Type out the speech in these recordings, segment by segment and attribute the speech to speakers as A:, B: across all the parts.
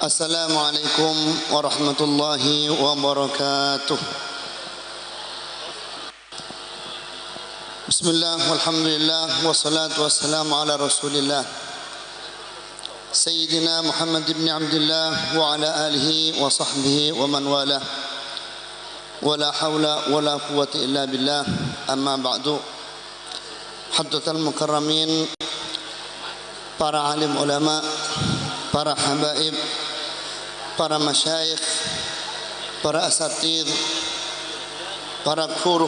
A: Assalamualaikum warahmatullahi wabarakatuh. Bismillah, walhamdulillah, wassalatu wassalamu ala rasulillah Sayyidina Muhammad ibn Abdullah wa ala alihi wa sahbihi wa man wala. Wala hawla wala quwwata illa billah. Amma ba'du. Haddatsal mukarramin, para alim ulama, para habaib, para masyayikh, para asatidh, para guru,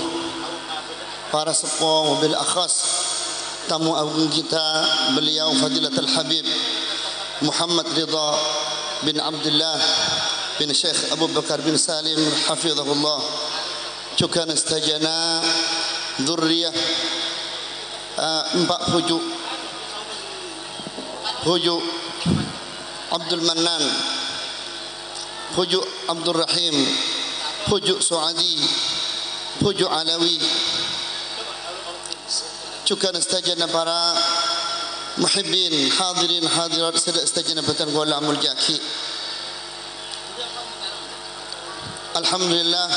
A: para sepuh, bil akhas tamu agung kita, beliau Fadilatul Habib Muhammad Ridha bin Abdullah bin Syekh Abu Bakar bin Salim hafizahullah. Juga nastajana dzurriyyah empat Huju Abdul Mannan, Huju Abdul Rahim, Huju Suadi, Huju Alawi. Juga nastajana para muhibbin, hadirin hadirat sedek istajana batan Kuala Amul Jaki. Alhamdulillah,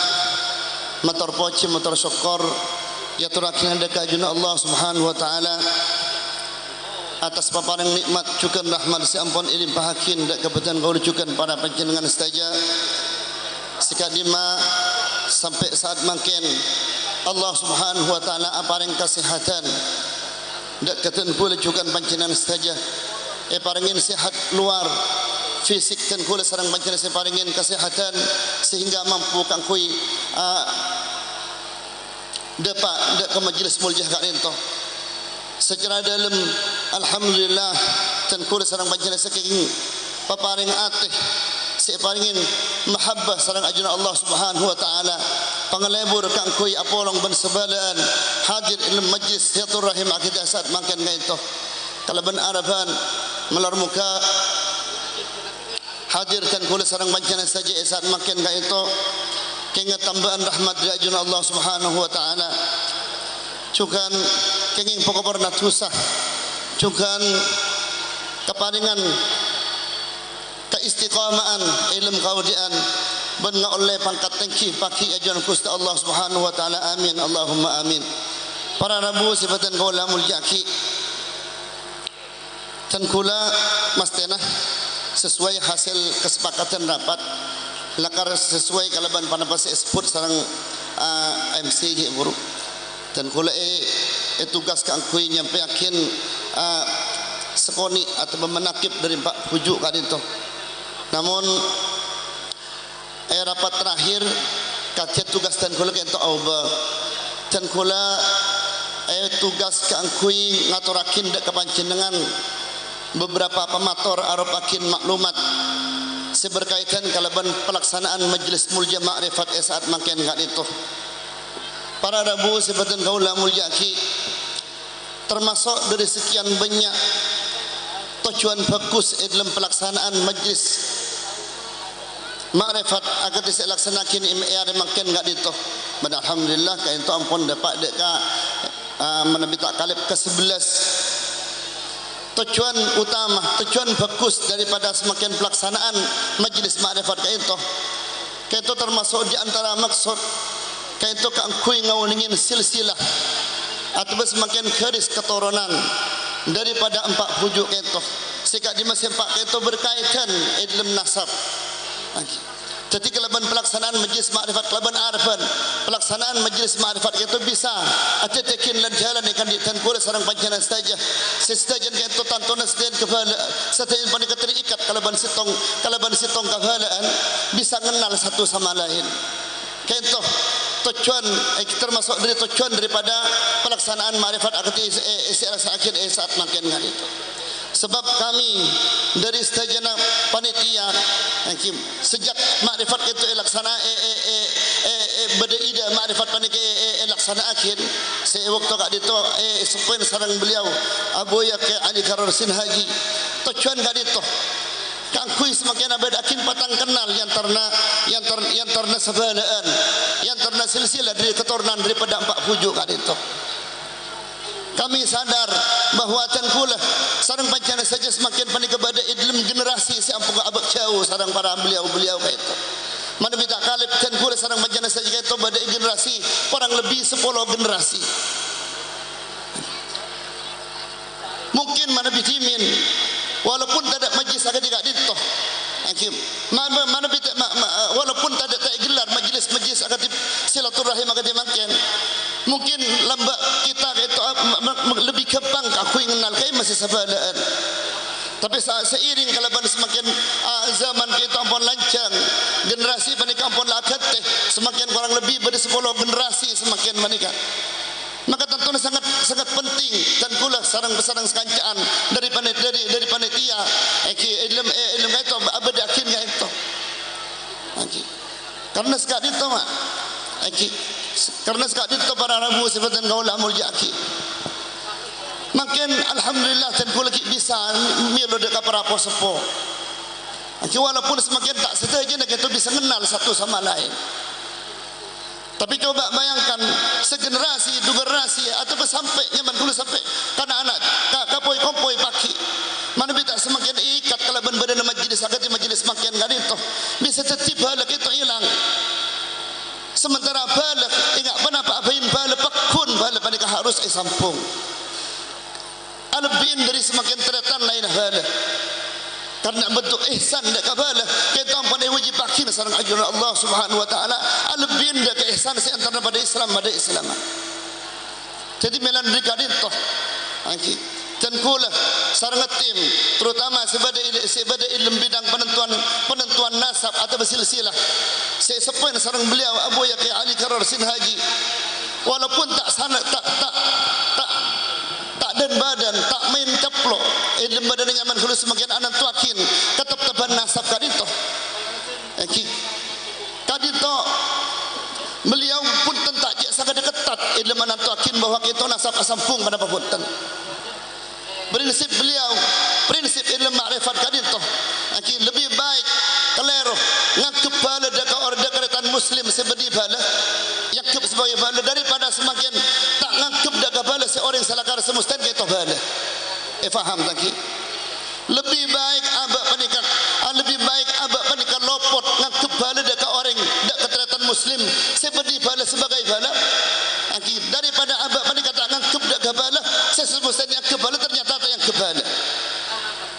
A: matar poci matar syukur ya turakin dekat junah Allah Subhanahu wa taala atas paparan nikmat cukan rahmat si ampun ilim pahakin dak kebetulan kau cukan para panjenengan saja sekadima sampai saat makin Allah Subhanahu wa taala apareng kesehatan dak keten kula cukan panjenengan saja parengin sehat luar fisik dan kula sareng panjenengan separengin kesehatan sehingga mampu kangkui dapat dak ke majlis muljah kak ento secara dalam. Alhamdulillah dan kula sareng panjenengan saking paparing atih separingin mahabbah sareng ajuna Allah Subhanahu wa taala pangalebur kang koi apolong ben sebalaan hadir ilmu majlis silaturahim akidah saat makan ngaito kalaban araban melar muka hadirkan kula sareng panjenengan saja saat makan ngaito kenging tambahan rahmat dari ajuna Allah Subhanahu wa taala cukan kenging pokok tusah cukan keparingan keistiqamaan ilm kaudian ben oleh pangkat tengki paki ajuan Gusti Allah Subhanahu wa taala. Amin Allahumma amin. Para rabu sifatan Kuala Amul Jaki dan kula mastena sesuai hasil kesepakatan rapat lakar sesuai kalaban panapas sebut sareng MC buru dan kula tugas kang kui nyampe yakin sekoni atau menakib dari Pak Huju kadito. Namun rapat terakhir kaget tugas dan kula kento auba dan kula tugas kang kui ngaturakin dek kepanjenengan beberapa pemator aropakin maklumat seberkaitan kalaban pelaksanaan majlis mulia ma'rifat saat makin kadito. Para rabu sebatan Kuala Amul Jaki termasuk dari sekian banyak tujuan bagus dalam pelaksanaan majlis ma'rifat agar dilaksanakan ada makin enggak dito. Alhamdulillah ka itu ampun dapat deka menabi tak kalib ke-11 tujuan utama tujuan bagus daripada semakin pelaksanaan majlis ma'rifat ka itu termasuk di antara maksud kaitu kang kui ngawuningin silsilah atau semakin garis keturunan daripada empat pujuk kaitu sikap di masa empat kaitu berkaitan dalam nasab. Jadi kelaban pelaksanaan majlis ma'rifat kelaban arfan pelaksanaan majlis ma'rifat itu bisa ada tekin dan jalan ikan di tan kula sareng panjenengan saja sestajan kaitu tantona seden kepala setajan panika terikat kelaban sitong kebalaan bisa kenal satu sama lain. Kaitu tujuan termasuk dari tujuan daripada pelaksanaan ma'rifat akati akhir saat makin hari itu. Sebab kami dari stajana panitia sejak ma'rifat itu laksana berida ma'rifat panitia laksana akhir saya waktu kak dito sepoin sarang beliau Abu Yaqi Ali Karar Sin Haji tujuan kak dito kang kui semakin abadakin patang kenal yang terna sebalaan yang terna silsilah dari keturunan daripada empat pujuk kak dito Kami sadar bahawa tengkulah sarang pancana saja semakin panik kepada idlim generasi siampung abak jauh sarang para beliau-beliau kaitu. Mana bita kalib tengkulah sarang pancana saja kaitu pada generasi orang lebih 10 generasi. Mungkin mana bitimin walaupun tak ada majlis agak ditoh. Hakim. Mana bita walaupun tak ada gelar majlis agak silaturahim agak dimakan. Mungkin lambat kita itu lebih gampang aku kenal kai masih sabalaan. Tapi seiring kalaban semakin zaman kita ampun lancang, generasi panika ampun lakat semakin kurang lebih pada 10 generasi semakin menikah. Maka tentunya sangat penting dan pula sarang sekancaan dari panitia ilmu itu abadi akhir itu. Karena sekali itu mak. Karena sekali itu para rabu sifatan kaulah muljaki. Makin alhamdulillah dan pula bisa milo dekat para posepo. Walaupun semakin tak setuju nak itu bisa kenal satu sama lain. Tapi coba bayangkan segenerasi, dua generasi atau sampai nyaman dulu sampai anak-anak kapoi-kompoi paki. Mana bita semakin ikat kalau badan majlis agak di majlis makin kan itu bisa tertiba lagi itu hilang. Sementara balik ingat mana Pak Bayin balik pakun balik panika harus isampung. Alebin dari semakin teratan lain balik. Karena bentuk ihsan dak kabala kita pandai wajib pakin sareng ajuran Allah Subhanahu wa taala alebin dak ihsan antara pada Islam pada Islam. Jadi melan dikadin toh. Dan kula sareng tim terutama sebagai ilmu bidang penentuan nasab atau silsilah. Saya sepen sareng beliau Abu Yaqi Ali Karar Sin Haji. Walaupun tak dan badan tak main caplok ilmu badan nyaman khulus semakin anak tuakin tetap teban nasab kadito beliau pun tentak je sangat ketat ilmu anak tuakin bahawa kita nasab asampung pada papunten prinsip beliau prinsip ilmu ma'rifat kadito lebih baik kelero ngakep bala dekat muslim sebedi bala yakep sebagai bala daripada semakin tak ngakep daga bala seorang salakar semustan kita bala faham lagi lebih baik abak panikah lopot ngakep bala dekat orang dekat keteratan muslim sebedi bala sebagai bala daripada abak panikah tak ngakep daga bala semustan yang kebala ternyata tak yang kebala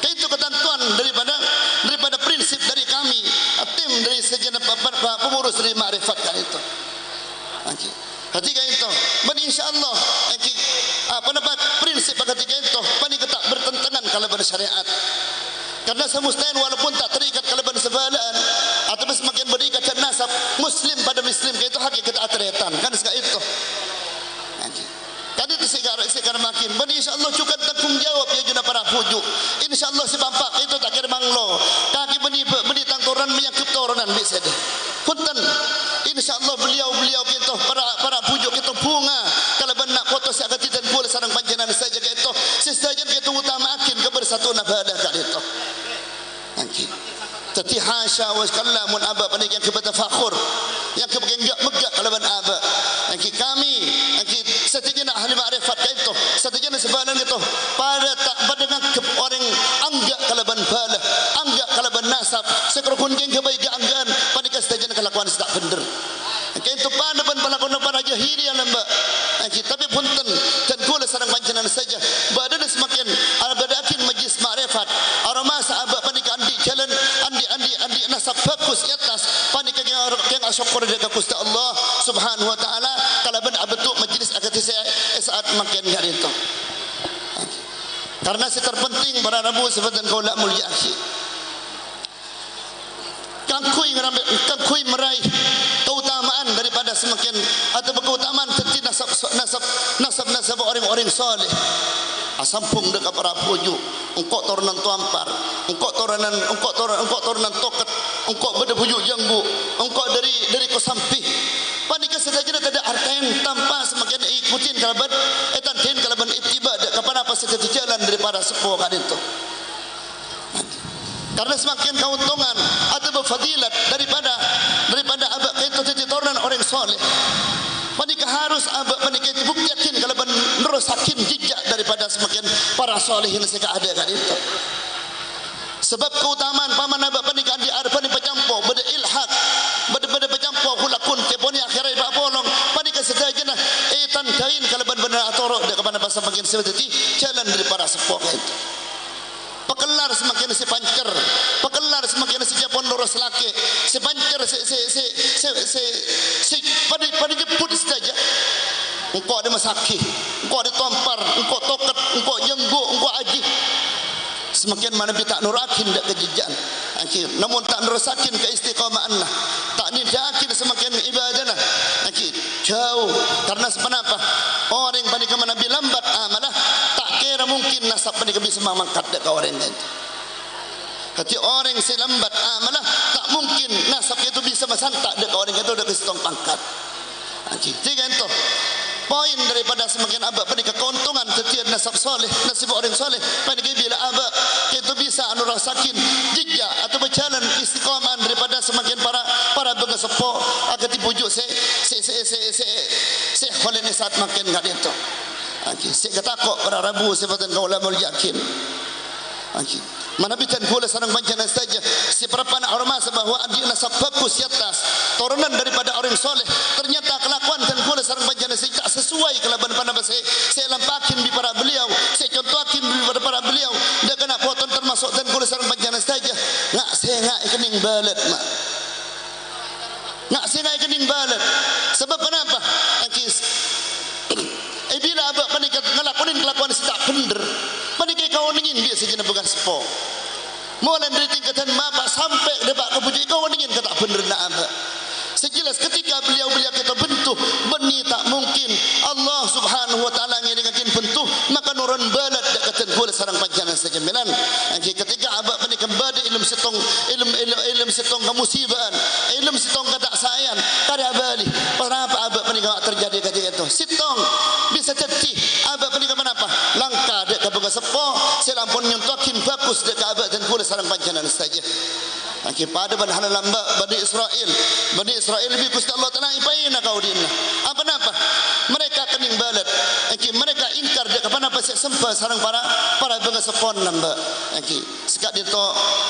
A: itu ketentuan daripada prinsip dari kami tim dari segenap pengurus dari ma'rifat kan itu. Ketika itu, insyaallah prinsip ketika itu panik tak bertentangan kalaban syariat. Karena semustahil walaupun tak terikat kalaban sebalaan atau semakin berikat dan nasab muslim pada muslim itu hakikat atrietan kan sekali itu. Tadi itu sekarang makin. Bani insyaallah juga tanggung jawab ya juna para pujuk. Insyaallah si bampak itu tak kira manglo. Kaki beni tangtoran menyangkut toronan bisa deh. Punten. Insyaallah beliau kita para pujuk itu bunga. Kalau benak foto si agak tidak boleh sarang panjenengan saja ke itu. Sesajen kita utamakan kebersatuan ibadah kan itu. Tati hasya wa kallamun aba panik yang kepada fakhur yang kebagai megah kalaban aba kami setijana ahli ma'rifat itu setijana sebalan itu pada ngakep orang anggak kalaban bala anggak kalaban nasab sekerukun geng kebaikan anggaan panik setijana kelakuan tak bener itu pada pelakon para jahiliyah lembak tapi punten dan kula sarang panjenengan saja badan semakin abadakin majlis ma'rifat aroma sahabat panik andi jalan andi nasab bagus di atas panik yang syukur dekat Gusti Allah Subhanahu wa taala kalau ben abetu majlis agak saat makin hari itu karena si terpenting para rabu sebatan kaula mulia akhi kangkui meraih keutamaan daripada semakin atau keutamaan teti nasab orang-orang saleh asampung dekat para pujuk engkau turunan tuampar engkau turunan toket engkau beda pujuk janggu engkau dari kosampi panika sedajana tidak artain tanpa semakin ikutin kalaban etantin kalaban ittiba kapan apa sekali jalan daripada sepuh kan itu karena semakin keuntungan atau berfadilat daripada abak itu jadi turunan orang soleh panika harus abak panika itu buktiakin kalaban nerusakin jejak para solehin sega ada kan itu. Sebab keutamaan paman abak pernikahan di arpa ni pecampo beda ilhaq beda pecampo hulakun teponi akhirai ba bolong panika sedaja nah tantain kalaban benar atorok dak kepada pasal makin seperti jalan dari para sepuh itu. Pekelar semakin si pancer, pekelar semakin si japon doros laki, si pancer si pada jemput saja. Engkau ada masakih, engkau ada tampar, engkau tokat, engkau jengguk, engkau aji. Semakin mana kita tak nurakin dak kejijan. Akhir, namun tak nurasakin ke istiqamaan lah. Tak nidakin semakin ibadah lah. Akhir, jauh. Karena sebenapa orang yang panik Nabi lambat amalah tak kira mungkin nasab panik bisa mangkat dak ke orang itu. Hati orang yang lambat amalah tak mungkin nasab itu bisa masantak dak ke orang itu dak setong pangkat. Akhir, tiga itu. Poin daripada semakin abak pada keuntungan setiap nasab soleh, nasib orang soleh pada bila abak itu bisa anu rasakin jejak atau berjalan istiqamah daripada semakin para bengesepo agar dipujuk se oleh saat makin gak itu. Okey, saya takut para rabu sebatan kau ulama yakin. Okey. Mana bitan pula sarang bencana saja si perempuan ormas bahwa adik nasab bagus di atas turunan daripada orang soleh ternyata kelakuan dan pula sarang bencana saja tak sesuai kelaban pada saya lampakin di para beliau saya contohkin di para beliau dah kena potong termasuk dan pula sarang bencana saja ngak saya ngak kening balet mak ngak saya ngak kening balet sebab kenapa angkis bila abak panikat ngelakuin kelakuan si tak bener panikai kau ingin dia sejenak bukan sepo mulai dari tingkatan mabak sampai debat kepuji kau ingin kata bener nak abak sejelas ketika beliau kita bentuk benih tak mungkin Allah subhanahu wa ta'ala ngiringakin bentuk maka nurun balat dak katan pula sarang panjangan sejamilan ketika abak panikat badi ilmu setong kemusibaan ilmu setong kadak sayan kada bali kenapa abak panikat terjadi ketika itu setong bisa jadi abak panikat kenapa langkah dak kabuga sepo selampun nyontokin bagus dak abak dan pula sarang panjangan saja. Pada bahan lamba Bani Israel lebih kusti Allah Ta'ala ipaina kau dinna apa napa mereka kening balat mereka ingkar dia kenapa saya sempah sarang para bangsa pon lamba sekat dia to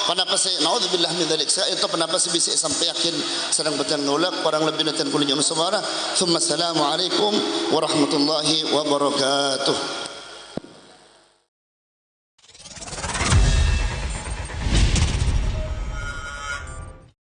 A: kenapa saya naudzubillah min dzalik sekat itu kenapa saya bisa sampai yakin sarang betul nolak orang lebih nanti kuliah nusabara thumma assalamu alaikum warahmatullahi wabarakatuh.